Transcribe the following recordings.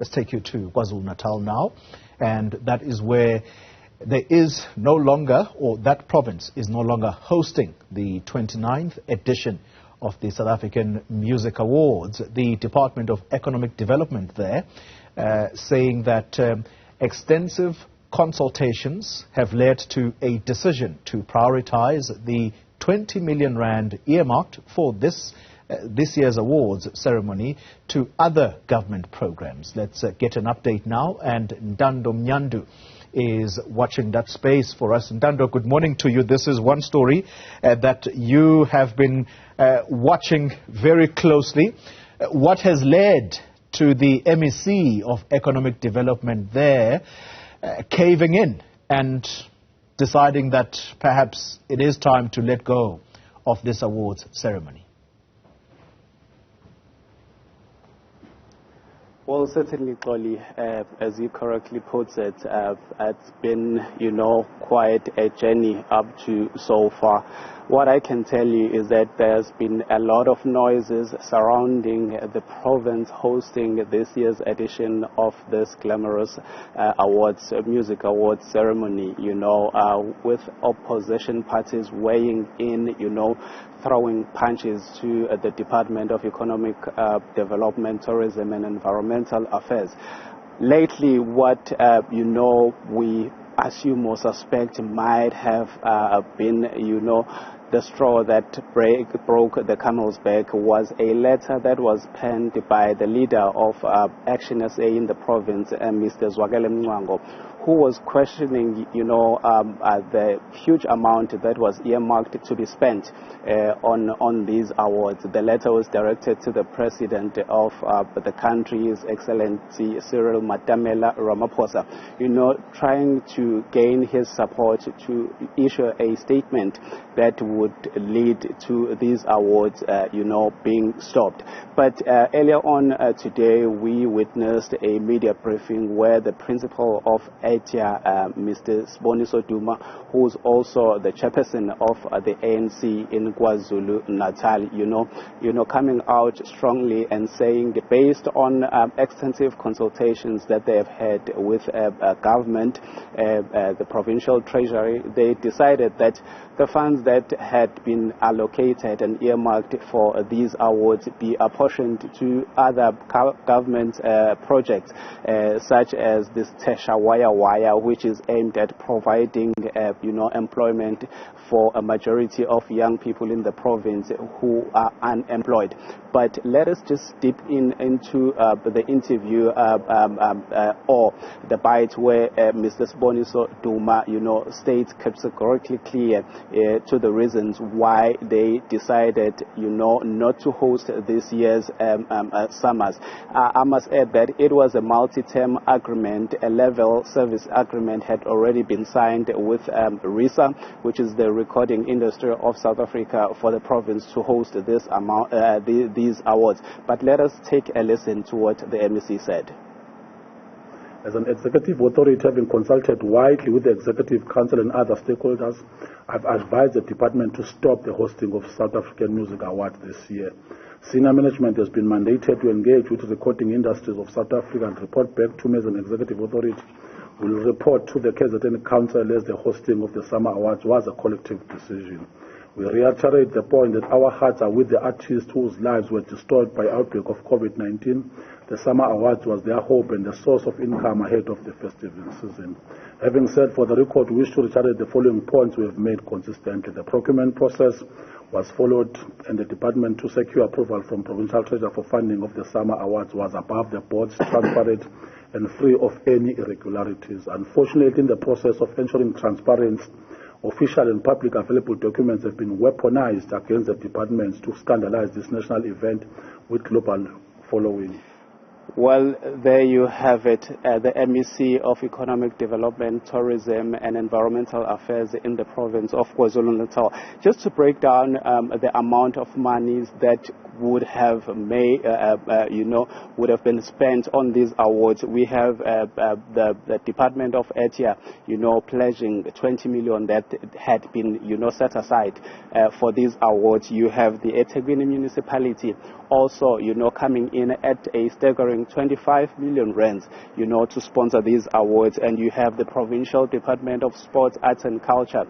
Let's take you to KwaZulu-Natal now, and that is where there is no longer, or that province is no longer hosting the 29th edition of the South African Music Awards. The Department of Economic Development there saying that extensive consultations have led to a decision to prioritise the 20 million rand earmarked for this year's awards ceremony to other government programs. Let's get an update now, and Ntando is watching that space for us. Ntando, good morning to you. This is one story that you have been watching very closely. What has led to the MEC of Economic Development there caving in and deciding that perhaps it is time to let go of this awards ceremony? Well, certainly, Xoli, as you correctly put it, it's been, quite a journey up to so far. What I can tell you is that there's been a lot of noises surrounding the province hosting this year's edition of this glamorous music awards ceremony, with opposition parties weighing in, throwing punches to the Department of Economic Development, Tourism and Environmental Affairs. Lately, what, we assume or suspect might have been, the straw that broke the camel's back was a letter that was penned by the leader of Action SA in the province, Mr. Zwakele Mncwango, who was questioning, the huge amount that was earmarked to be spent on these awards. The letter was directed to the president of the country, His Excellency Cyril Matamela Ramaphosa, trying to gain his support to issue a statement that would lead to these awards, being stopped. But earlier on today, we witnessed a media briefing where the principal of Mr. Siboniso Duma, who's also the chairperson of the ANC in KwaZulu-Natal, coming out strongly and saying, based on extensive consultations that they have had with government, the provincial treasury, they decided that the funds that had been allocated and earmarked for these awards be apportioned to other government projects, such as this Tesha Wire, which is aimed at providing, employment for a majority of young people in the province who are unemployed. But let us just dip into the interview or the bite where Mr. Siboniso Duma, states categorically clear to the reasons why they decided, not to host this year's summers. I must add that it was a multi-term agreement. A level service agreement had already been signed with RISA, which is the recording industry of South Africa, for the province to host this these awards. But let us take a listen to what the MEC said. As an executive authority, having consulted widely with the Executive Council and other stakeholders, I've advised the department to stop the hosting of South African Music Awards this year. Senior management has been mandated to engage with the recording industries of South Africa and report back to me as an executive authority. We will report to the KZN Council as the hosting of the Summer Awards was a collective decision. We reiterate the point that our hearts are with the artists whose lives were destroyed by outbreak of COVID-19. The Summer Awards was their hope and the source of income ahead of the festive season. Having said, for the record, we wish to reiterate the following points we have made consistently. The procurement process was followed, and the department to secure approval from provincial treasurer for funding of the Summer Awards was above the board's transparent and free of any irregularities. Unfortunately, in the process of ensuring transparency, official and public available documents have been weaponized against the departments to scandalize this national event with global following. Well, there you have it, the MEC of Economic Development, Tourism and Environmental Affairs in the province of KwaZulu-Natal. Just to break down the amount of monies that would have would have been spent on these awards. We have the Department of Etia, pledging 20 million that had been, set aside for these awards. You have the eThekwini municipality also, coming in at a staggering 25 million rands, to sponsor these awards. And you have the Provincial Department of Sports, Arts and Culture,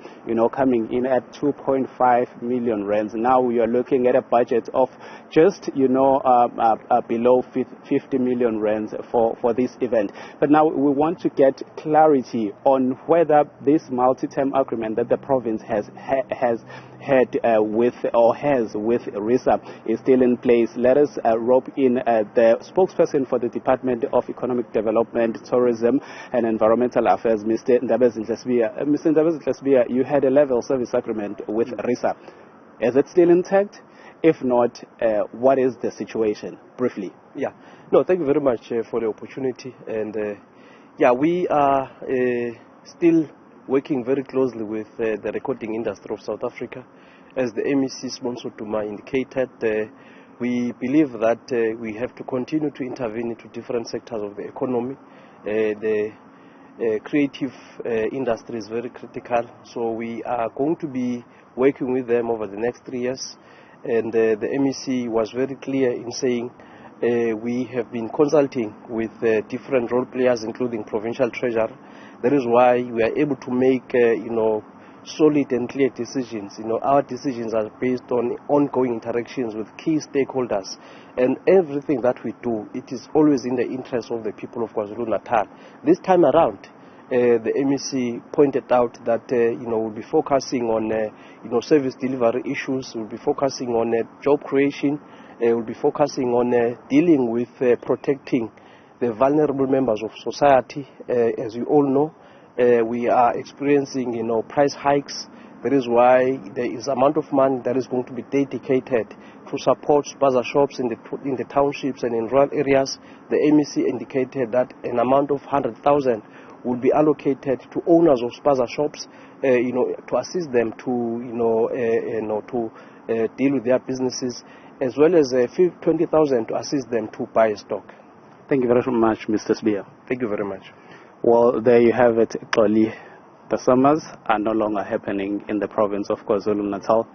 coming in at 2.5 million rands. Now we are looking at a budget of just, below 50 million rands for this event. But now we want to get clarity on whether this multi-term agreement that the province has with RISA is still in place. Let us rope in the spokesperson for the Department of Economic Development, Tourism and Environmental Affairs, Mr. Ntando. Mr. Ntando, you had a level service agreement with RISA. Is it still intact? If not, what is the situation, briefly? Yeah, no, thank you very much for the opportunity. And we are still working very closely with the recording industry of South Africa. As the MEC sponsor to my indicated, we believe that we have to continue to intervene into different sectors of the economy. The creative industry is very critical, so we are going to be working with them over the next 3 years. And the MEC was very clear in saying we have been consulting with different role players, including provincial treasurer. That is why we are able to make, solid and clear decisions. Our decisions are based on ongoing interactions with key stakeholders. And everything that we do, it is always in the interest of the people of KwaZulu-Natal. This time around, the MEC pointed out that, we'll be focusing on, service delivery issues. We'll be focusing on job creation. We'll be focusing on dealing with protecting the vulnerable members of society. As you all know, we are experiencing, price hikes. That is why there is amount of money that is going to be dedicated to support spaza shops in the townships and in rural areas. The MEC indicated that an amount of 100,000 will be allocated to owners of spaza shops, to assist them to, deal with their businesses, as well as 20,000 to assist them to buy stock. Thank you very much, Mr. Spear. Thank you very much. Well, there you have it, Xoli. The summers are no longer happening in the province of KwaZulu-Natal.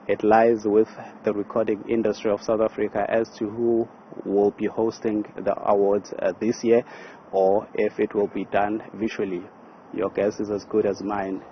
It lies with the recording industry of South Africa as to who will be hosting the awards this year, or if it will be done visually. Your guess is as good as mine.